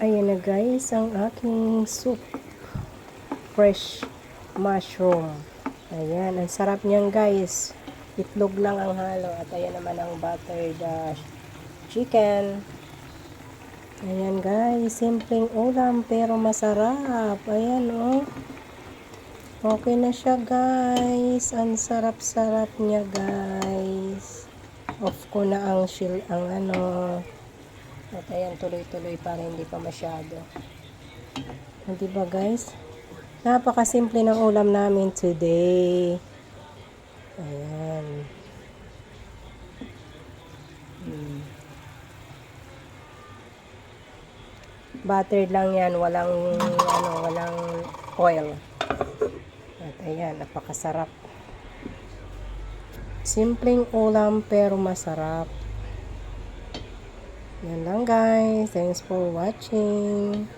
Ayan na guys, ang aking soup. Fresh mushroom. Ayan, ang sarap niyan guys. Itlog lang ang halo. At ayan naman ang buttered chicken. Ayan guys, simpleng ulam pero masarap. Ayan oh. Okay na siya guys. Ang sarap-sarap niya guys. Off ko na ang At ayan, tuloy-tuloy para hindi pa masyado. Diba guys? Napakasimple ng ulam namin today. Ayan. Buttered lang yan, walang oil. At ayan, napakasarap. Simpleng ulam pero masarap. Yan lang guys. Thanks for watching.